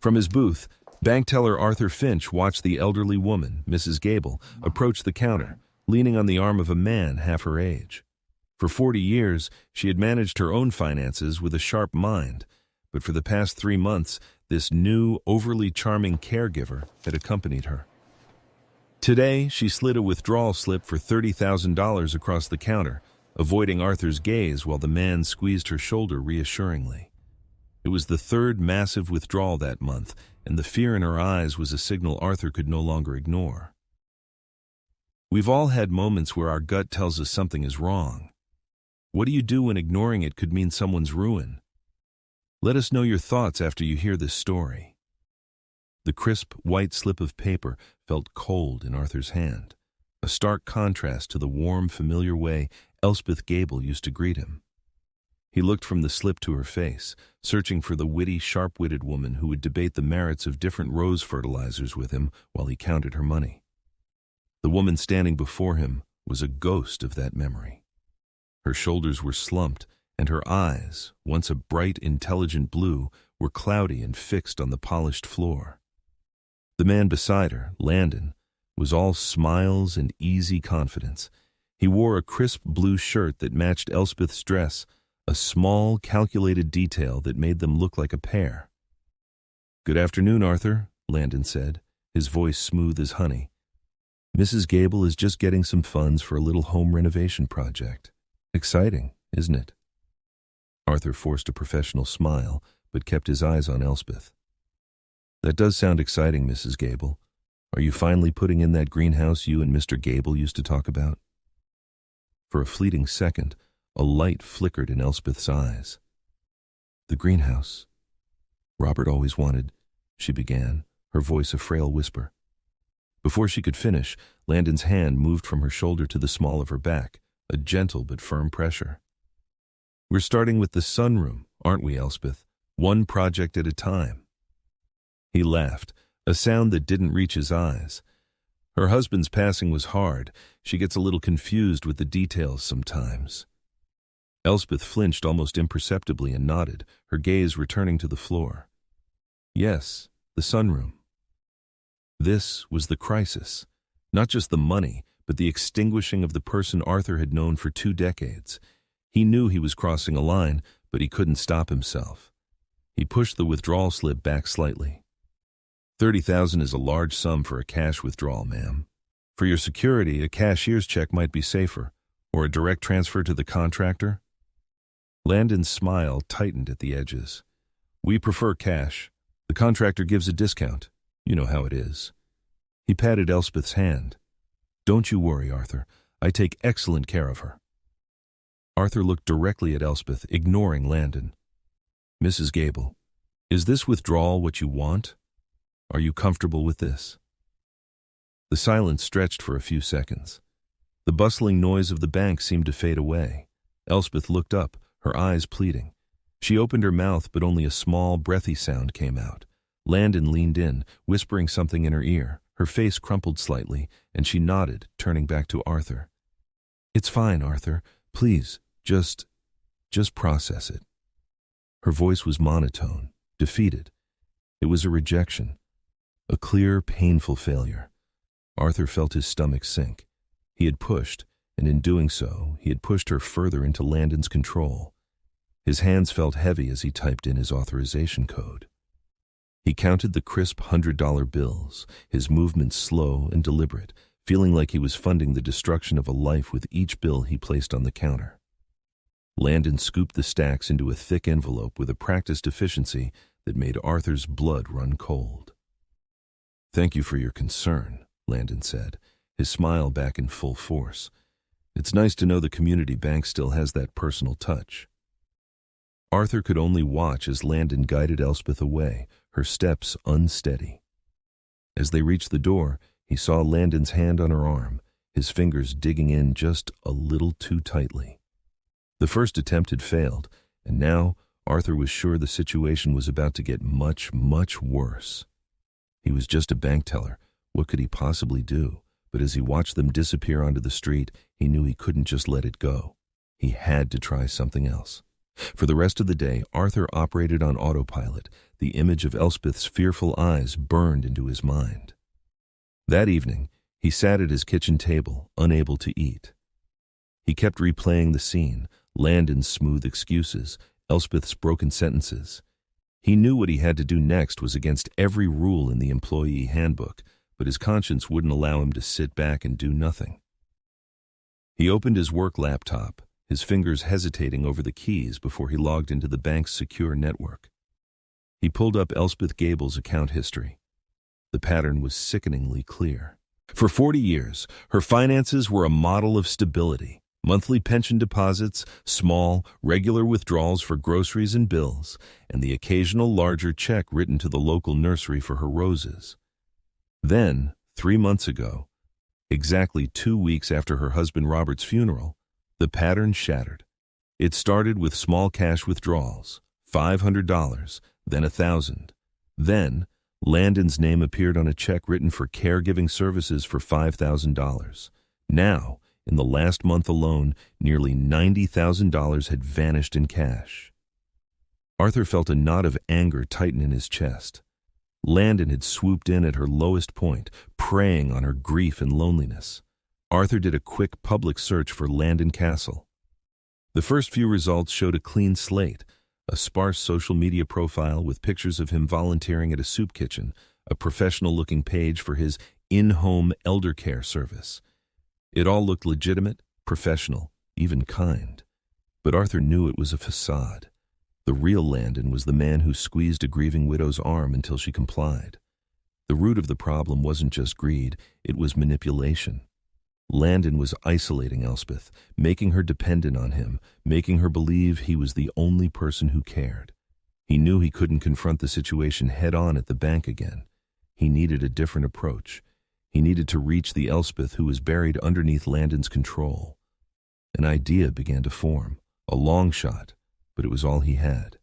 From his booth, bank teller Arthur Finch watched the elderly woman, Mrs. Gable, approach the counter, leaning on the arm of a man half her age. For 40 years, she had managed her own finances with a sharp mind, but for the past 3 months, this new, overly charming caregiver had accompanied her. Today, she slid a withdrawal slip for $30,000 across the counter, avoiding Arthur's gaze while the man squeezed her shoulder reassuringly. It was the third massive withdrawal that month, and the fear in her eyes was a signal Arthur could no longer ignore. We've all had moments where our gut tells us something is wrong. What do you do when ignoring it could mean someone's ruin? Let us know your thoughts after you hear this story. The crisp, white slip of paper felt cold in Arthur's hand, a stark contrast to the warm, familiar way Elspeth Gable used to greet him. He looked from the slip to her face, searching for the witty, sharp-witted woman who would debate the merits of different rose fertilizers with him while he counted her money. The woman standing before him was a ghost of that memory. Her shoulders were slumped, and her eyes, once a bright, intelligent blue, were cloudy and fixed on the polished floor. The man beside her, Landon, was all smiles and easy confidence. He wore a crisp blue shirt that matched Elspeth's dress, a small, calculated detail that made them look like a pair. "Good afternoon, Arthur," Landon said, his voice smooth as honey. "Mrs. Gable is just getting some funds for a little home renovation project. Exciting, isn't it?" Arthur forced a professional smile, but kept his eyes on Elspeth. "That does sound exciting, Mrs. Gable. Are you finally putting in that greenhouse you and Mr. Gable used to talk about?" For a fleeting second, a light flickered in Elspeth's eyes. "The greenhouse. Robert always wanted," she began, her voice a frail whisper. Before she could finish, Landon's hand moved from her shoulder to the small of her back, a gentle but firm pressure. "We're starting with the sunroom, aren't we, Elspeth? One project at a time." He laughed, a sound that didn't reach his eyes. Her husband's passing was hard. She gets a little confused with the details sometimes. Elspeth flinched almost imperceptibly and nodded, her gaze returning to the floor. Yes, the sunroom. This was the crisis. Not just the money, but the extinguishing of the person Arthur had known for 2 decades. He knew he was crossing a line, but he couldn't stop himself. He pushed the withdrawal slip back slightly. $30,000 is a large sum for a cash withdrawal, ma'am. For your security, a cashier's check might be safer, or a direct transfer to the contractor. Landon's smile tightened at the edges. "We prefer cash. The contractor gives a discount. You know how it is." He patted Elspeth's hand. "Don't you worry, Arthur. I take excellent care of her." Arthur looked directly at Elspeth, ignoring Landon. "Mrs. Gable, is this withdrawal what you want? Are you comfortable with this?" The silence stretched for a few seconds. The bustling noise of the bank seemed to fade away. Elspeth looked up, her eyes pleading. She opened her mouth, but only a small, breathy sound came out. Landon leaned in, whispering something in her ear. Her face crumpled slightly, and she nodded, turning back to Arthur. "It's fine, Arthur. Please, just process it." Her voice was monotone, defeated. It was a rejection, a clear, painful failure. Arthur felt his stomach sink. He had pushed, and in doing so, he had pushed her further into Landon's control. His hands felt heavy as he typed in his authorization code. He counted the crisp $100 bills, his movements slow and deliberate, feeling like he was funding the destruction of a life with each bill he placed on the counter. Landon scooped the stacks into a thick envelope with a practiced efficiency that made Arthur's blood run cold. "Thank you for your concern," Landon said, his smile back in full force. "It's nice to know the community bank still has that personal touch." Arthur could only watch as Landon guided Elspeth away, her steps unsteady. As they reached the door, he saw Landon's hand on her arm, his fingers digging in just a little too tightly. The first attempt had failed, and now Arthur was sure the situation was about to get much, much worse. He was just a bank teller. What could he possibly do? But as he watched them disappear onto the street, he knew he couldn't just let it go. He had to try something else. For the rest of the day, Arthur operated on autopilot, the image of Elspeth's fearful eyes burned into his mind. That evening, he sat at his kitchen table, unable to eat. He kept replaying the scene, Landon's smooth excuses, Elspeth's broken sentences. He knew what he had to do next was against every rule in the employee handbook, but his conscience wouldn't allow him to sit back and do nothing. He opened his work laptop, his fingers hesitating over the keys before he logged into the bank's secure network. He pulled up Elspeth Gable's account history. The pattern was sickeningly clear. For 40 years, her finances were a model of stability. Monthly pension deposits, small, regular withdrawals for groceries and bills, and the occasional larger check written to the local nursery for her roses. Then, 3 months ago, exactly 2 weeks after her husband Robert's funeral, the pattern shattered. It started with small cash withdrawals, $500, then $1,000. Then, Landon's name appeared on a check written for caregiving services for $5,000. Now, in the last month alone, nearly $90,000 had vanished in cash. Arthur felt a knot of anger tighten in his chest. Landon had swooped in at her lowest point, preying on her grief and loneliness. Arthur did a quick public search for Landon Castle. The first few results showed a clean slate, a sparse social media profile with pictures of him volunteering at a soup kitchen, a professional-looking page for his in-home elder care service. It all looked legitimate, professional, even kind. But Arthur knew it was a facade. The real Landon was the man who squeezed a grieving widow's arm until she complied. The root of the problem wasn't just greed, it was manipulation. Landon was isolating Elspeth, making her dependent on him, making her believe he was the only person who cared. He knew he couldn't confront the situation head-on at the bank again. He needed a different approach. He needed to reach the Elspeth who was buried underneath Landon's control. An idea began to form, a long shot, but it was all he had.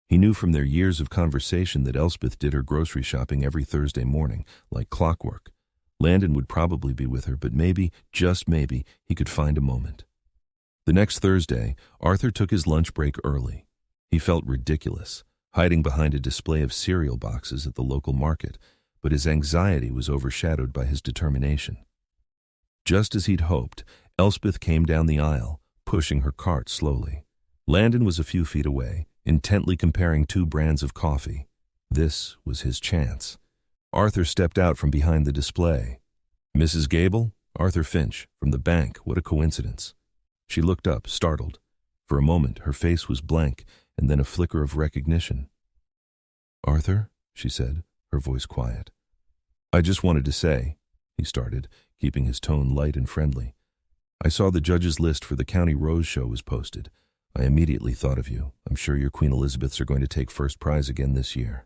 He knew from their years of conversation that Elspeth did her grocery shopping every Thursday morning, like clockwork. Landon would probably be with her, but maybe, just maybe, he could find a moment. The next Thursday, Arthur took his lunch break early. He felt ridiculous, hiding behind a display of cereal boxes at the local market, but his anxiety was overshadowed by his determination. Just as he'd hoped, Elspeth came down the aisle, pushing her cart slowly. Landon was a few feet away, intently comparing 2 brands of coffee. This was his chance. Arthur stepped out from behind the display. "Mrs. Gable? Arthur Finch, from the bank. What a coincidence." She looked up, startled. For a moment, her face was blank, and then a flicker of recognition. "Arthur?" she said, her voice quiet. "I just wanted to say," he started, keeping his tone light and friendly. "I saw the judge's list for the County Rose Show was posted. I immediately thought of you. I'm sure your Queen Elizabeths are going to take first prize again this year."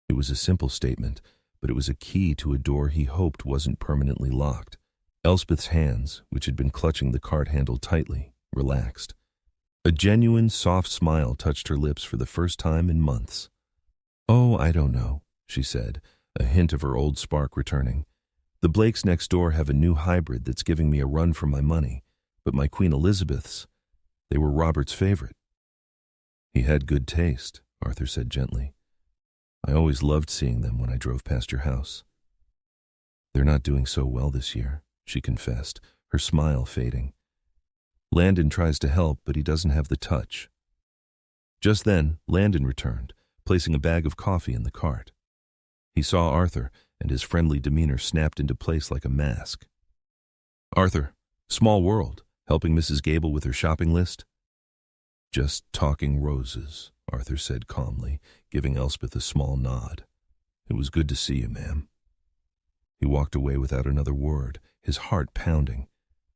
It was a simple statement, but it was a key to a door he hoped wasn't permanently locked. Elspeth's hands, which had been clutching the cart handle tightly, relaxed. A genuine, soft smile touched her lips for the first time in months. "Oh, I don't know," she said, a hint of her old spark returning. "The Blakes next door have a new hybrid that's giving me a run for my money, but my Queen Elizabeths, they were Robert's favorite." "He had good taste," Arthur said gently. "I always loved seeing them when I drove past your house." "They're not doing so well this year," she confessed, her smile fading. "Landon tries to help, but he doesn't have the touch." Just then, Landon returned, placing a bag of coffee in the cart. He saw Arthur, and his friendly demeanor snapped into place like a mask. "Arthur, small world, helping Mrs. Gable with her shopping list?" "Just talking roses," Arthur said calmly, giving Elspeth a small nod. "It was good to see you, ma'am." He walked away without another word, his heart pounding.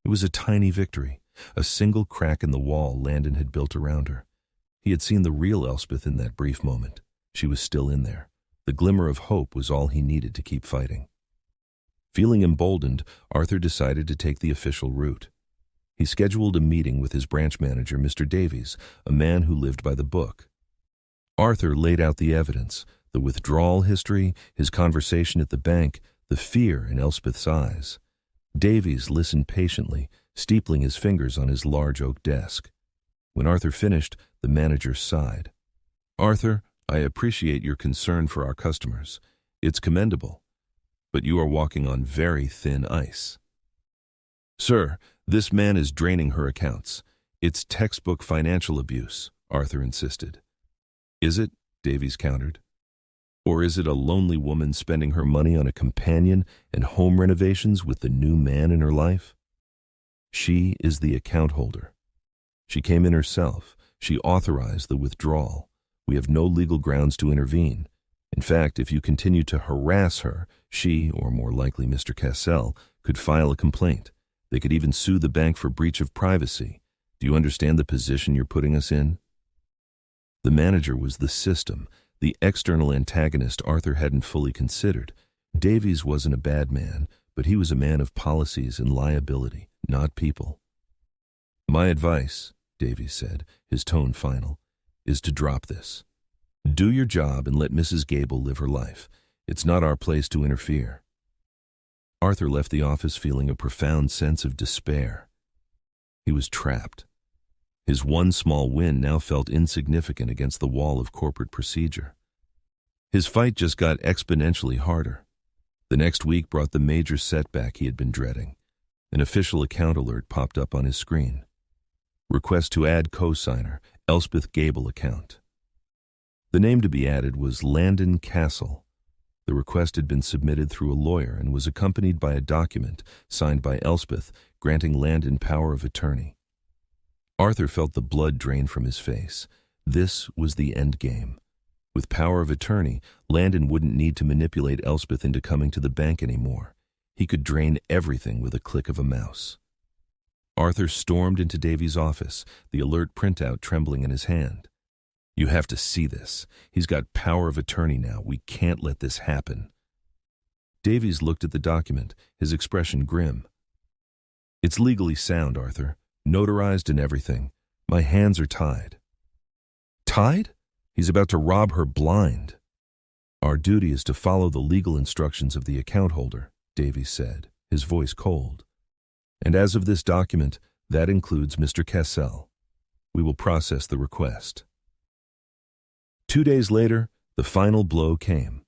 It was a tiny victory, a single crack in the wall Landon had built around her. He had seen the real Elspeth in that brief moment. She was still in there. The glimmer of hope was all he needed to keep fighting. Feeling emboldened, Arthur decided to take the official route. He scheduled a meeting with his branch manager, Mr. Davies, a man who lived by the book. Arthur laid out the evidence, the withdrawal history, his conversation at the bank, the fear in Elspeth's eyes. Davies listened patiently, steepling his fingers on his large oak desk. When Arthur finished, the manager sighed. "Arthur, I appreciate your concern for our customers. It's commendable, but you are walking on very thin ice. Sir, this man is draining her accounts. It's textbook financial abuse, Arthur insisted. Is it? Davies countered. Or is it a lonely woman spending her money on a companion and home renovations with the new man in her life? She is the account holder. She came in herself. She authorized the withdrawal. We have no legal grounds to intervene. In fact, if you continue to harass her, she, or more likely Mr. Cassell, could file a complaint. They could even sue the bank for breach of privacy. Do you understand the position you're putting us in? The manager was the system, the external antagonist Arthur hadn't fully considered. Davies wasn't a bad man, but he was a man of policies and liability, not people. My advice, Davies said, his tone final, is to drop this. Do your job and let Mrs. Gable live her life. It's not our place to interfere. Arthur left the office feeling a profound sense of despair. He was trapped. His one small win now felt insignificant against the wall of corporate procedure. His fight just got exponentially harder. The next week brought the major setback he had been dreading. An official account alert popped up on his screen. Request to add cosigner, Elspeth Gable account. The name to be added was Landon Castle. The request had been submitted through a lawyer and was accompanied by a document signed by Elspeth granting Landon power of attorney. Arthur felt the blood drain from his face. This was the end game. With power of attorney, Landon wouldn't need to manipulate Elspeth into coming to the bank anymore. He could drain everything with a click of a mouse. Arthur stormed into Davies' office, the alert printout trembling in his hand. You have to see this. He's got power of attorney now. We can't let this happen. Davies looked at the document, his expression grim. It's legally sound, Arthur. Notarized and everything. My hands are tied. Tied? He's about to rob her blind. Our duty is to follow the legal instructions of the account holder, Davies said, his voice cold. And as of this document, that includes Mr. Cassell. We will process the request. 2 days later, the final blow came.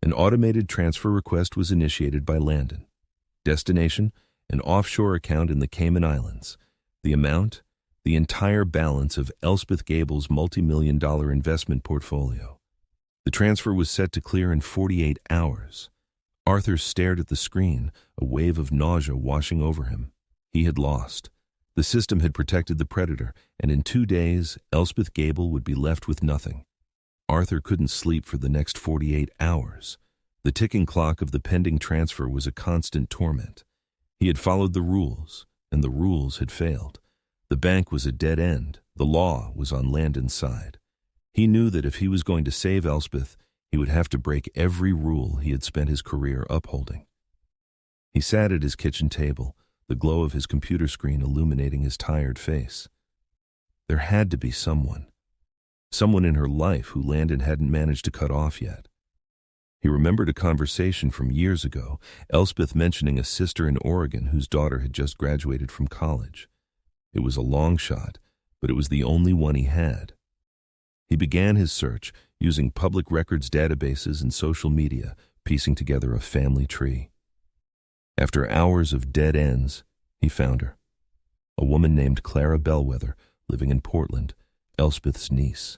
An automated transfer request was initiated by Landon. Destination, an offshore account in the Cayman Islands. The amount, the entire balance of Elspeth Gable's multi-million-dollar investment portfolio. The transfer was set to clear in 48 hours. Arthur stared at the screen, a wave of nausea washing over him. He had lost. The system had protected the predator, and in 2 days, Elspeth Gable would be left with nothing. Arthur couldn't sleep for the next 48 hours. The ticking clock of the pending transfer was a constant torment. He had followed the rules, and the rules had failed. The bank was a dead end. The law was on Landon's side. He knew that if he was going to save Elspeth, he would have to break every rule he had spent his career upholding. He sat at his kitchen table, the glow of his computer screen illuminating his tired face. There had to be someone in her life who Landon hadn't managed to cut off yet. He remembered a conversation from years ago, Elspeth mentioning a sister in Oregon whose daughter had just graduated from college. It was a long shot, but it was the only one he had. He began his search, using public records databases and social media, piecing together a family tree. After hours of dead ends, he found her. A woman named Clara Bellwether, living in Portland, Elspeth's niece.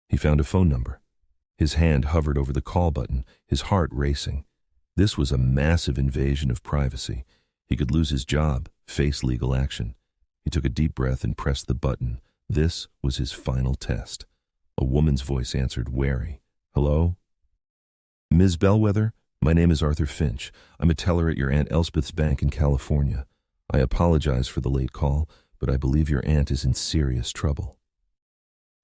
He found a phone number. His hand hovered over the call button, his heart racing. This was a massive invasion of privacy. He could lose his job, face legal action. He took a deep breath and pressed the button. This was his final test. A woman's voice answered, wary. Hello? Ms. Bellwether, my name is Arthur Finch. I'm a teller at your Aunt Elspeth's bank in California. I apologize for the late call, but I believe your aunt is in serious trouble.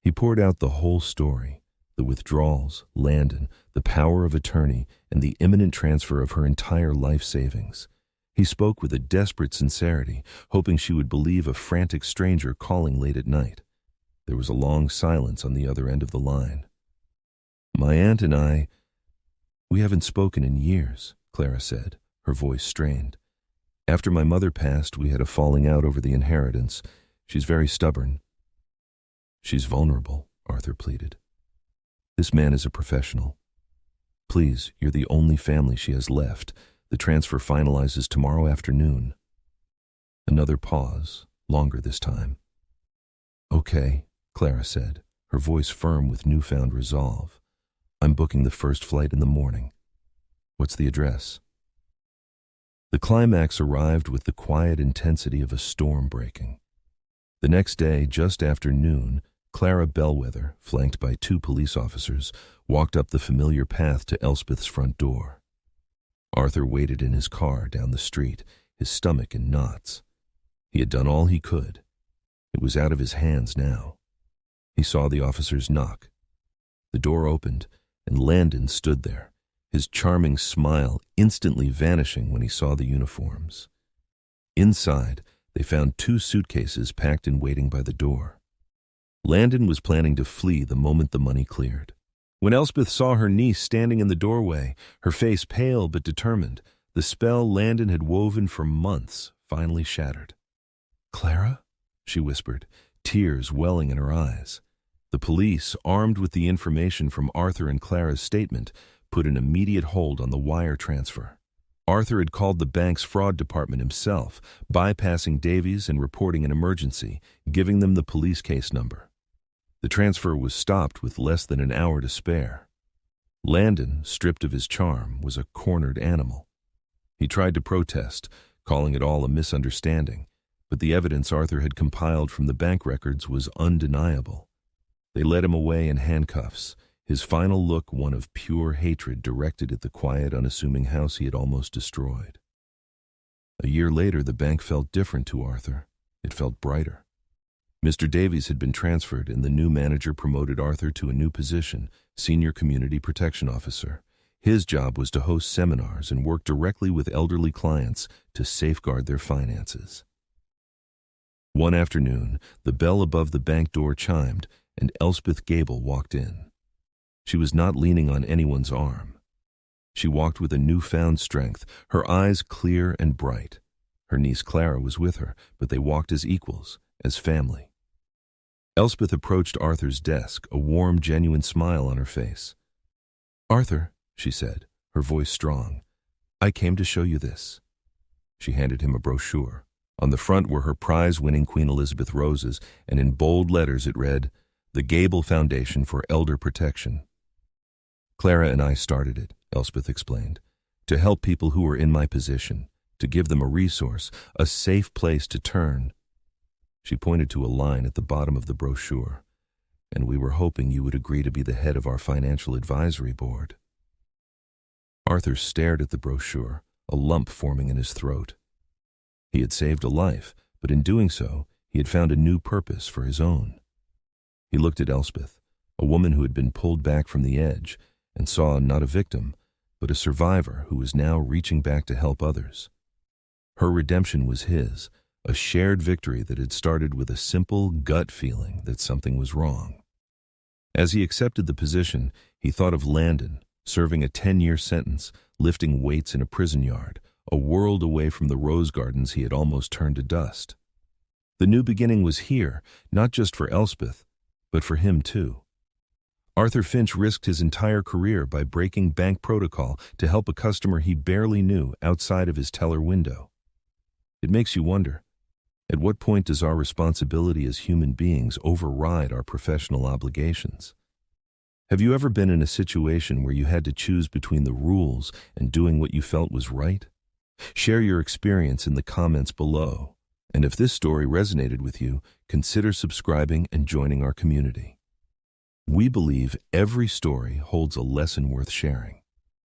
He poured out the whole story, the withdrawals, Landon, the power of attorney, and the imminent transfer of her entire life savings. He spoke with a desperate sincerity, hoping she would believe a frantic stranger calling late at night. There was a long silence on the other end of the line. My aunt and we haven't spoken in years, Clara said, her voice strained. After my mother passed, we had a falling out over the inheritance. She's very stubborn. She's vulnerable, Arthur pleaded. This man is a professional. Please, you're the only family she has left. The transfer finalizes tomorrow afternoon. Another pause, longer this time. Okay, Clara said, her voice firm with newfound resolve. I'm booking the first flight in the morning. What's the address? The climax arrived with the quiet intensity of a storm breaking. The next day, just after noon, Clara Bellwether, flanked by 2 police officers, walked up the familiar path to Elspeth's front door. Arthur waited in his car down the street, his stomach in knots. He had done all he could. It was out of his hands now. He saw the officers knock. The door opened, and Landon stood there, his charming smile instantly vanishing when he saw the uniforms. Inside, they found 2 suitcases packed and waiting by the door. Landon was planning to flee the moment the money cleared. When Elspeth saw her niece standing in the doorway, her face pale but determined, the spell Landon had woven for months finally shattered. "Clara?" she whispered, tears welling in her eyes. The police, armed with the information from Arthur and Clara's statement, put an immediate hold on the wire transfer. Arthur had called the bank's fraud department himself, bypassing Davies and reporting an emergency, giving them the police case number. The transfer was stopped with less than an hour to spare. Landon, stripped of his charm, was a cornered animal. He tried to protest, calling it all a misunderstanding, but the evidence Arthur had compiled from the bank records was undeniable. They led him away in handcuffs, his final look one of pure hatred directed at the quiet, unassuming house he had almost destroyed. A year later, the bank felt different to Arthur. It felt brighter. Mr. Davies had been transferred, and the new manager promoted Arthur to a new position, Senior Community Protection Officer. His job was to host seminars and work directly with elderly clients to safeguard their finances. One afternoon, the bell above the bank door chimed, and Elspeth Gable walked in. She was not leaning on anyone's arm. She walked with a newfound strength, her eyes clear and bright. Her niece Clara was with her, but they walked as equals, as family. Elspeth approached Arthur's desk, a warm, genuine smile on her face. "Arthur," she said, her voice strong, "I came to show you this." She handed him a brochure. On the front were her prize-winning Queen Elizabeth roses, and in bold letters it read, "The Gable Foundation for Elder Protection." "Clara and I started it," Elspeth explained, "to help people who were in my position, to give them a resource, a safe place to turn." She pointed to a line at the bottom of the brochure, "And we were hoping you would agree to be the head of our financial advisory board." Arthur stared at the brochure, a lump forming in his throat. He had saved a life, but in doing so, he had found a new purpose for his own. He looked at Elspeth, a woman who had been pulled back from the edge, and saw not a victim, but a survivor who was now reaching back to help others. Her redemption was his, a shared victory that had started with a simple gut feeling that something was wrong. As he accepted the position, he thought of Landon, serving a 10-year sentence, lifting weights in a prison yard, a world away from the rose gardens he had almost turned to dust. The new beginning was here, not just for Elspeth, but for him too. Arthur Finch risked his entire career by breaking bank protocol to help a customer he barely knew outside of his teller window. It makes you wonder, at what point does our responsibility as human beings override our professional obligations? Have you ever been in a situation where you had to choose between the rules and doing what you felt was right? Share your experience in the comments below. And if this story resonated with you, consider subscribing and joining our community. We believe every story holds a lesson worth sharing.